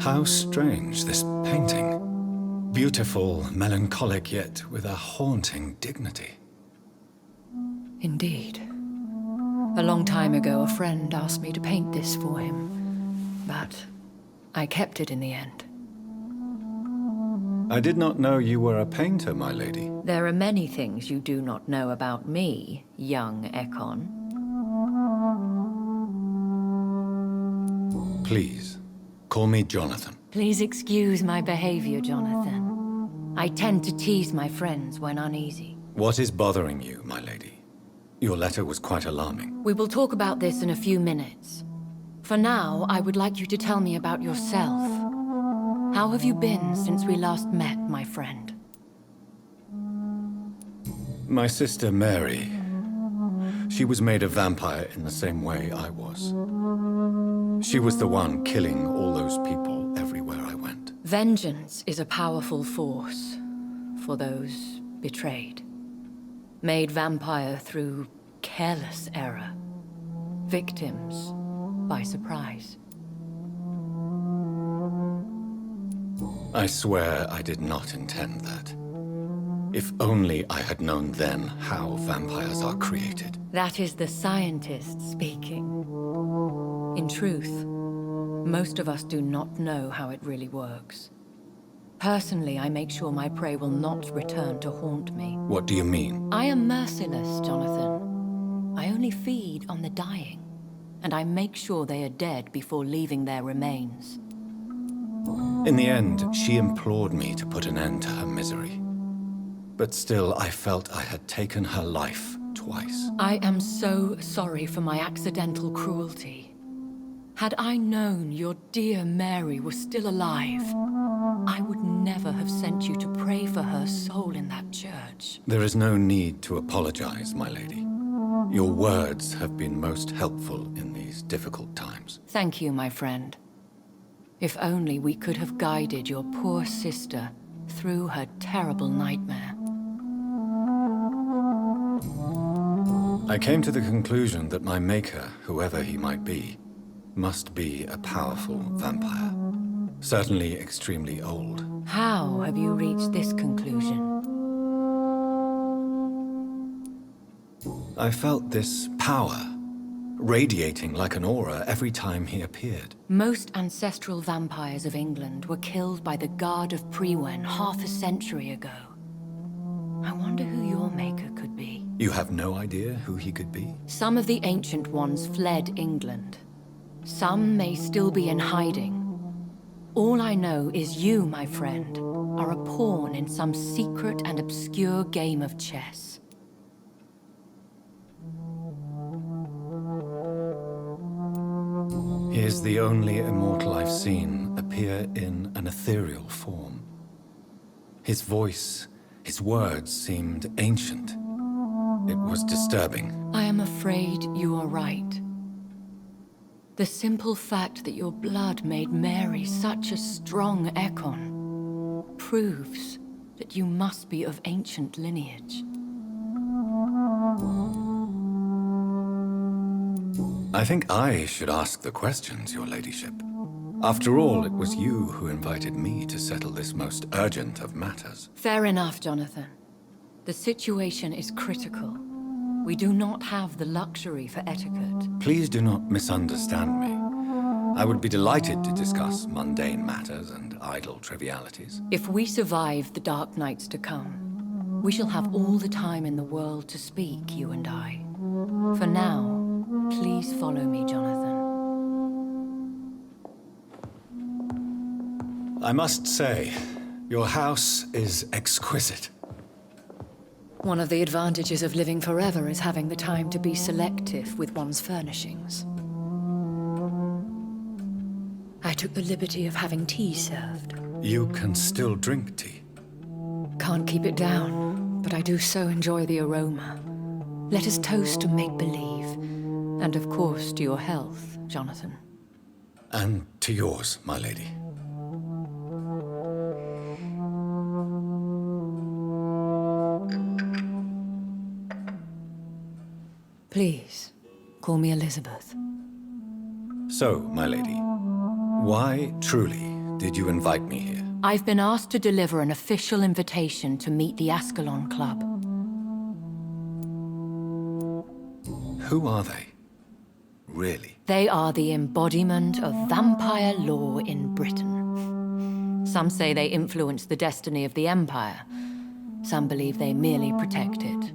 How strange, this painting. Beautiful, melancholic, yet with a haunting dignity. Indeed. A long time ago, a friend asked me to paint this for him, but I kept it in the end. I did not know you were a painter, my lady. There are many things you do not know about me, young Ekon. Please, call me Jonathan. Please excuse my behavior, Jonathan. I tend to tease my friends when uneasy. What is bothering you, my lady? Your letter was quite alarming. We will talk about this in a few minutes. For now, I would like you to tell me about yourself. How have you been since we last met, my friend? My sister Mary. She was made a vampire in the same way I was. She was the one killing all those people everywhere I went. Vengeance is a powerful force for those betrayed. Made vampire through careless error. Victims by surprise. I swear I did not intend that. If only I had known then how vampires are created. That is the scientist speaking. In truth, most of us do not know how it really works. Personally, I make sure my prey will not return to haunt me. What do you mean? I am merciless, Jonathan. I only feed on the dying, and I make sure they are dead before leaving their remains. In the end, she implored me to put an end to her misery. But still, I felt I had taken her life twice. I am so sorry for my accidental cruelty. Had I known your dear Mary was still alive, I would never have sent you to pray for her soul in that church. There is no need to apologize, my lady. Your words have been most helpful in these difficult times. Thank you, my friend. If only we could have guided your poor sister through her terrible nightmare. I came to the conclusion that my maker, whoever he might be, must be a powerful vampire. Certainly extremely old. How have you reached this conclusion? I felt this power radiating like an aura every time he appeared. Most ancestral vampires of England were killed by the Guard of Prewen half a century ago. I wonder who your maker could be. You have no idea who he could be? Some of the ancient ones fled England. Some may still be in hiding. All I know is you, my friend, are a pawn in some secret and obscure game of chess. He is the only immortal I've seen appear in an ethereal form. His voice, his words seemed ancient. It was disturbing. I am afraid you are right. The simple fact that your blood made Mary such a strong Ekon proves that you must be of ancient lineage. I think I should ask the questions, your ladyship. After all, it was you who invited me to settle this most urgent of matters. Fair enough, Jonathan. The situation is critical. We do not have the luxury for etiquette. Please do not misunderstand me. I would be delighted to discuss mundane matters and idle trivialities. If we survive the dark nights to come, we shall have all the time in the world to speak, you and I. For now, please follow me, Jonathan. I must say, your house is exquisite. One of the advantages of living forever is having the time to be selective with one's furnishings. I took the liberty of having tea served. You can still drink tea. Can't keep it down. but I do so enjoy the aroma. Let us toast to make-believe. And of course, to your health, Jonathan. And to yours, my lady. Please, call me Elizabeth. So, my lady, why, truly, did you invite me here? I've been asked to deliver an official invitation to meet the Ascalon Club. Who are they? Really? They are the embodiment of vampire law in Britain. Some say they influence the destiny of the Empire. Some believe they merely protect it.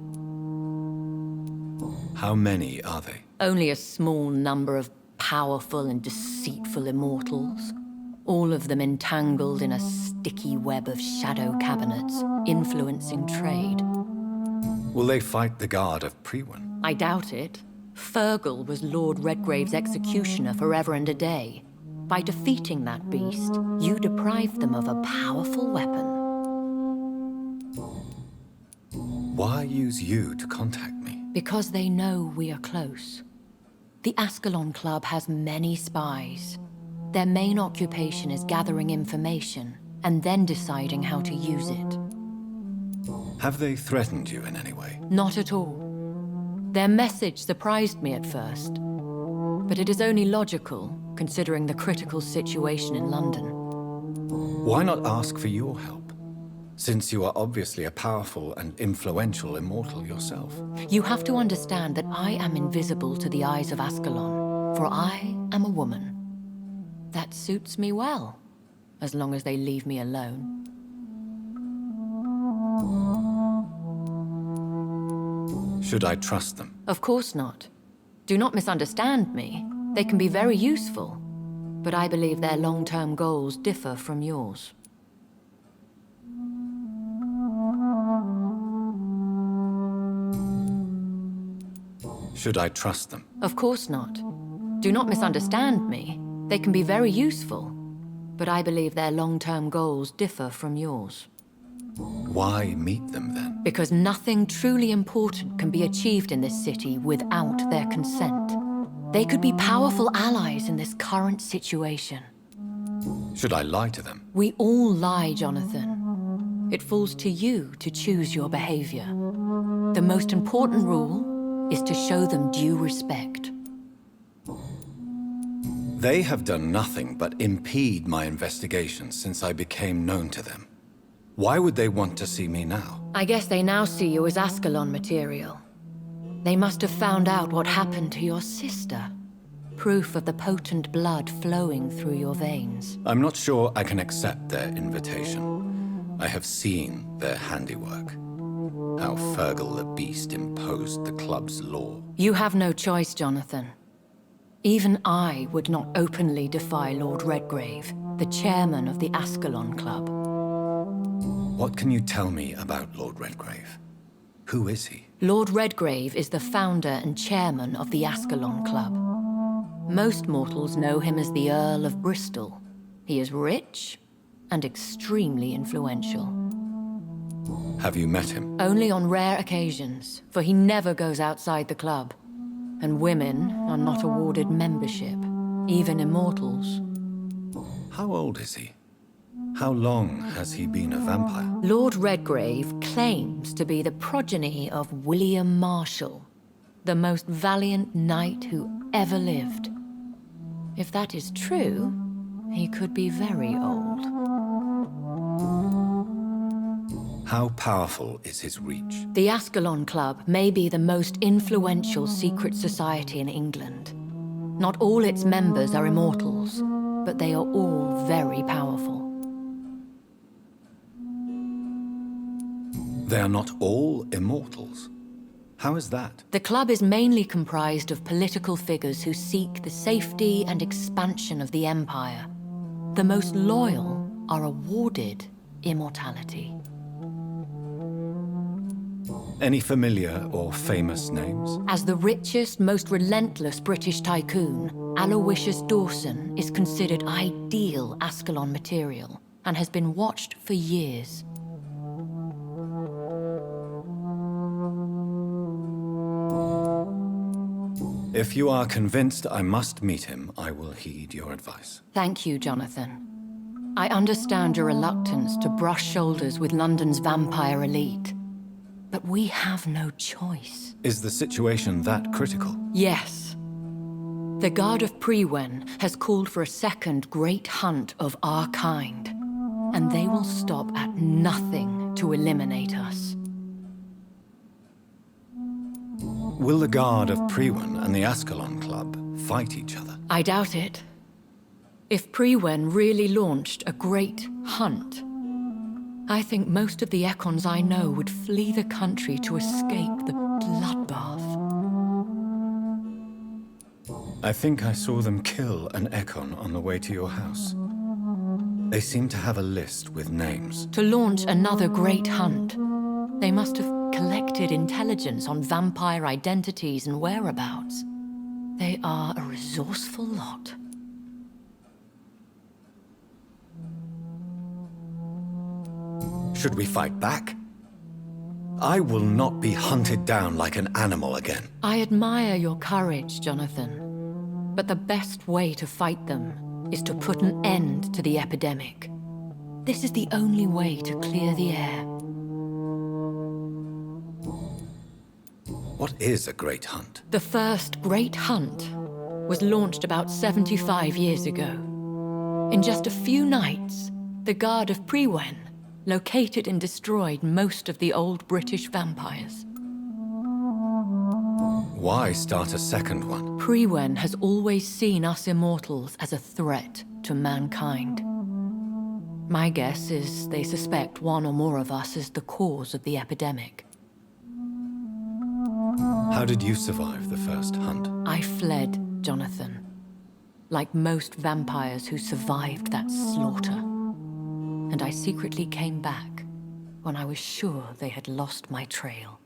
How many are they? Only a small number of powerful and deceitful immortals. All of them entangled in a sticky web of shadow cabinets, influencing trade. Will they fight the guard of Priwen? I doubt it. Fergal was Lord Redgrave's executioner forever and a day. By defeating that beast, you deprived them of a powerful weapon. Why use you to contact me? Because they know we are close. The Ascalon Club has many spies. Their main occupation is gathering information, and then deciding how to use it. Have they threatened you in any way? Not at all. Their message surprised me at first, but it is only logical, considering the critical situation in London. Why not ask for your help, since you are obviously a powerful and influential immortal yourself? You have to understand that I am invisible to the eyes of Ascalon, for I am a woman. That suits me well, as long as they leave me alone. Should I trust them? Of course not. Do not misunderstand me. They can be very useful, but I believe their long-term goals differ from yours. Should I trust them? Of course not. Do not misunderstand me. They can be very useful, but I believe their long-term goals differ from yours. Why meet them then? Because nothing truly important can be achieved in this city without their consent. They could be powerful allies in this current situation. Should I lie to them? We all lie, Jonathan. It falls to you to choose your behavior. The most important rule is to show them due respect. They have done nothing but impede my investigation since I became known to them. Why would they want to see me now? I guess they now see you as Ascalon material. They must have found out what happened to your sister. Proof of the potent blood flowing through your veins. I'm not sure I can accept their invitation. I have seen their handiwork. How Fergal the Beast imposed the club's law. You have no choice, Jonathan. Even I would not openly defy Lord Redgrave, the chairman of the Ascalon Club. What can you tell me about Lord Redgrave? Who is he? Lord Redgrave is the founder and chairman of the Ascalon Club. Most mortals know him as the Earl of Bristol. He is rich and extremely influential. Have you met him? Only on rare occasions, for he never goes outside the club. And women are not awarded membership, even immortals. How old is he? How long has he been a vampire? Lord Redgrave claims to be the progeny of William Marshall, the most valiant knight who ever lived. If that is true, he could be very old. How powerful is his reach? The Ascalon Club may be the most influential secret society in England. Not all its members are immortals, but they are all very powerful. They are not all immortals. How is that? The club is mainly comprised of political figures who seek the safety and expansion of the Empire. The most loyal are awarded immortality. Any familiar or famous names? As the richest, most relentless British tycoon, Aloysius Dawson is considered ideal Ascalon material and has been watched for years. If you are convinced I must meet him, I will heed your advice. Thank you, Jonathan. I understand your reluctance to brush shoulders with London's vampire elite. But we have no choice. Is the situation that critical? Yes. The Guard of Prewen has called for a second great hunt of our kind. And they will stop at nothing to eliminate us. Will the Guard of Prewen and the Ascalon Club fight each other? I doubt it. If Prewen really launched a great hunt, I think most of the Ekons I know would flee the country to escape the bloodbath. I think I saw them kill an Ekon on the way to your house. They seem to have a list with names. To launch another great hunt, they must have collected intelligence on vampire identities and whereabouts. They are a resourceful lot. Should we fight back? I will not be hunted down like an animal again. I admire your courage, Jonathan. But the best way to fight them is to put an end to the epidemic. This is the only way to clear the air. What is a great hunt? The first great hunt was launched about 75 years ago. In just a few nights, the Guard of Prewen located and destroyed most of the old British vampires. Why start a second one? Prewen has always seen us immortals as a threat to mankind. My guess is they suspect one or more of us is the cause of the epidemic. How did you survive the first hunt? I fled, Jonathan. Like most vampires who survived that slaughter. And I secretly came back when I was sure they had lost my trail.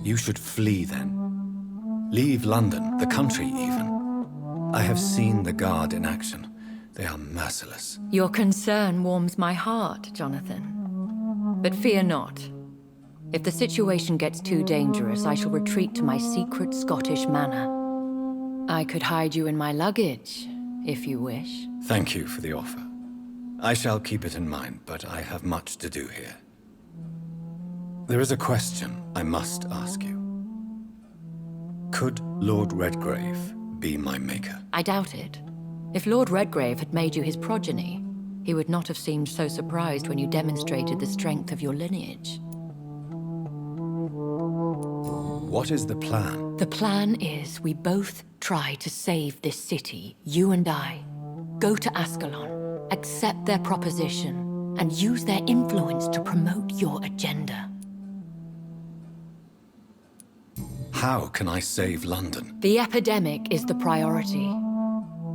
You should flee then. Leave London, the country even. I have seen the Guard in action. They are merciless. Your concern warms my heart, Jonathan. But fear not. If the situation gets too dangerous, I shall retreat to my secret Scottish manor. I could hide you in my luggage, if you wish. Thank you for the offer. I shall keep it in mind, but I have much to do here. There is a question I must ask you. Could Lord Redgrave be my maker? I doubt it. If Lord Redgrave had made you his progeny, he would not have seemed so surprised when you demonstrated the strength of your lineage. What is the plan? The plan is we both try to save this city, you and I. Go to Ascalon, accept their proposition, and use their influence to promote your agenda. How can I save London? The epidemic is the priority.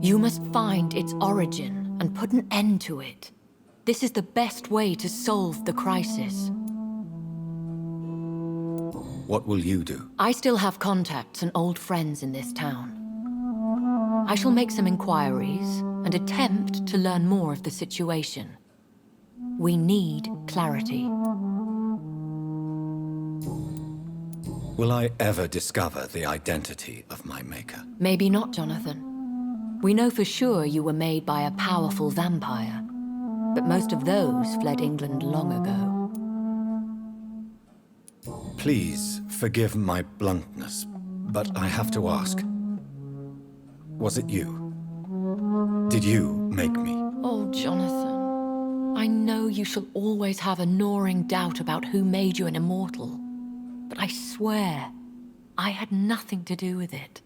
You must find its origin and put an end to it. This is the best way to solve the crisis. What will you do? I still have contacts and old friends in this town. I shall make some inquiries and attempt to learn more of the situation. We need clarity. Will I ever discover the identity of my maker? Maybe not, Jonathan. We know for sure you were made by a powerful vampire, but most of those fled England long ago. Please forgive my bluntness, but I have to ask. Was it you? Did you make me? Oh, Jonathan. I know you shall always have a gnawing doubt about who made you an immortal. But I swear, I had nothing to do with it.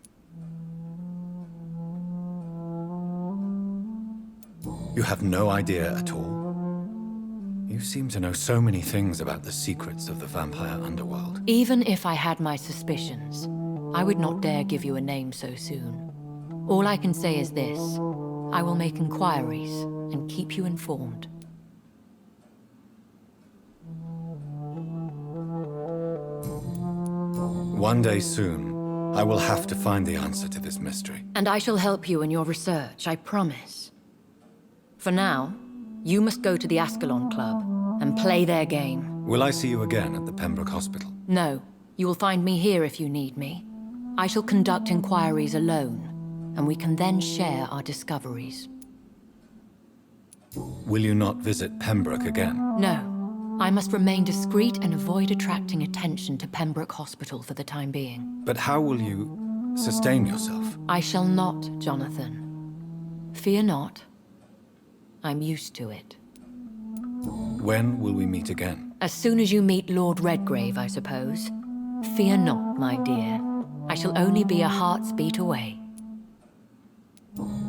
You have no idea at all? You seem to know so many things about the secrets of the vampire underworld. Even if I had my suspicions, I would not dare give you a name so soon. All I can say is this. I will make inquiries and keep you informed. One day soon, I will have to find the answer to this mystery. And I shall help you in your research, I promise. For now, you must go to the Ascalon Club and play their game. Will I see you again at the Pembroke Hospital? No. You will find me here if you need me. I shall conduct inquiries alone, and we can then share our discoveries. Will you not visit Pembroke again? No. I must remain discreet and avoid attracting attention to Pembroke Hospital for the time being. But how will you sustain yourself? I shall not, Jonathan. Fear not. I'm used to it. When will we meet again? As soon as you meet Lord Redgrave, I suppose. Fear not, my dear. I shall only be a heart's beat away.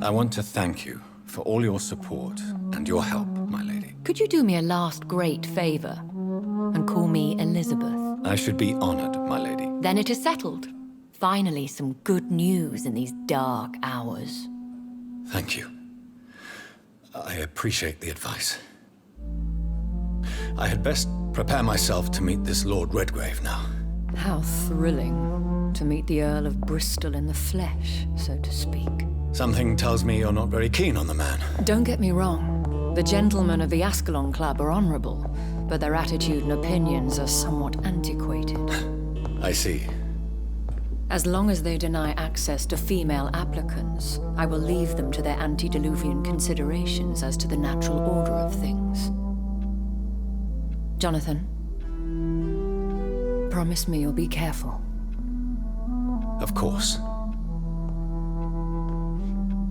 I want to thank you for all your support and your help, my lady. Could you do me a last great favor and call me Elizabeth? I should be honored, my lady. Then it is settled. Finally, some good news in these dark hours. Thank you. I appreciate the advice. I had best prepare myself to meet this Lord Redgrave now. How thrilling to meet the Earl of Bristol in the flesh, so to speak. Something tells me you're not very keen on the man. Don't get me wrong. The gentlemen of the Ascalon Club are honorable, but their attitude and opinions are somewhat antiquated. I see. As long as they deny access to female applicants, I will leave them to their antediluvian considerations as to the natural order of things. Jonathan, promise me you'll be careful. Of course.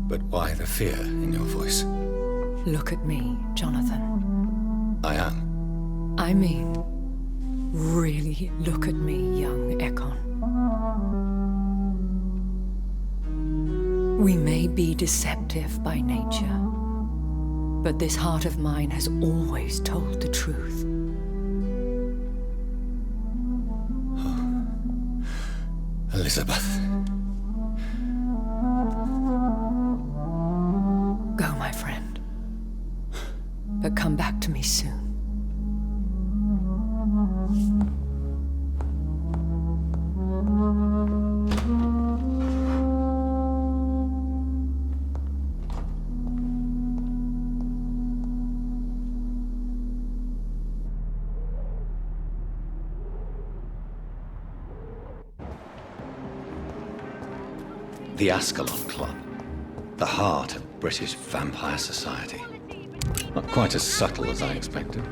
But why the fear in your voice? Look at me, Jonathan. I am. I mean, really look at me, young Ekon. We may be deceptive by nature, but this heart of mine has always told the truth. Elizabeth. Go, my friend. But come back to me soon. The Ascalon Club. The heart of British vampire society. Not quite as subtle as I expected.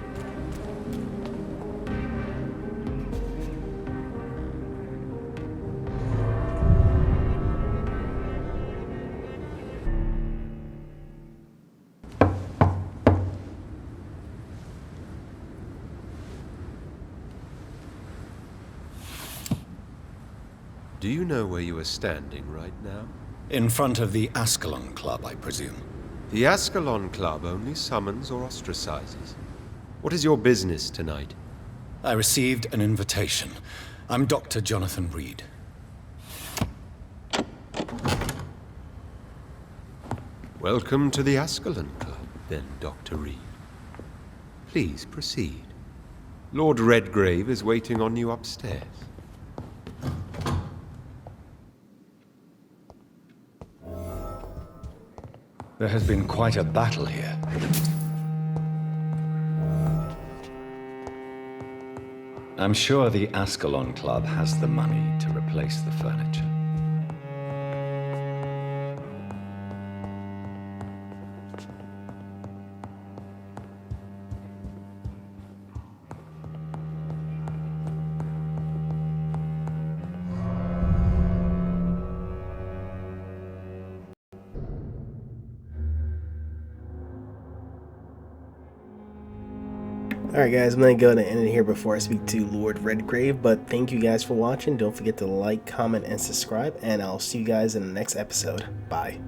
Do you know where you are standing right now? In front of the Ascalon Club, I presume. The Ascalon Club only summons or ostracizes. What is your business tonight? I received an invitation. I'm Dr. Jonathan Reid. Welcome to the Ascalon Club, then, Dr. Reid. Please proceed. Lord Redgrave is waiting on you upstairs. There has been quite a battle here. I'm sure the Ascalon Club has the money to replace the furniture. Alright guys, I'm going to go ahead and end it here before I speak to Lord Redgrave, but thank you guys for watching. Don't forget to like, comment, and subscribe, and I'll see you guys in the next episode. Bye.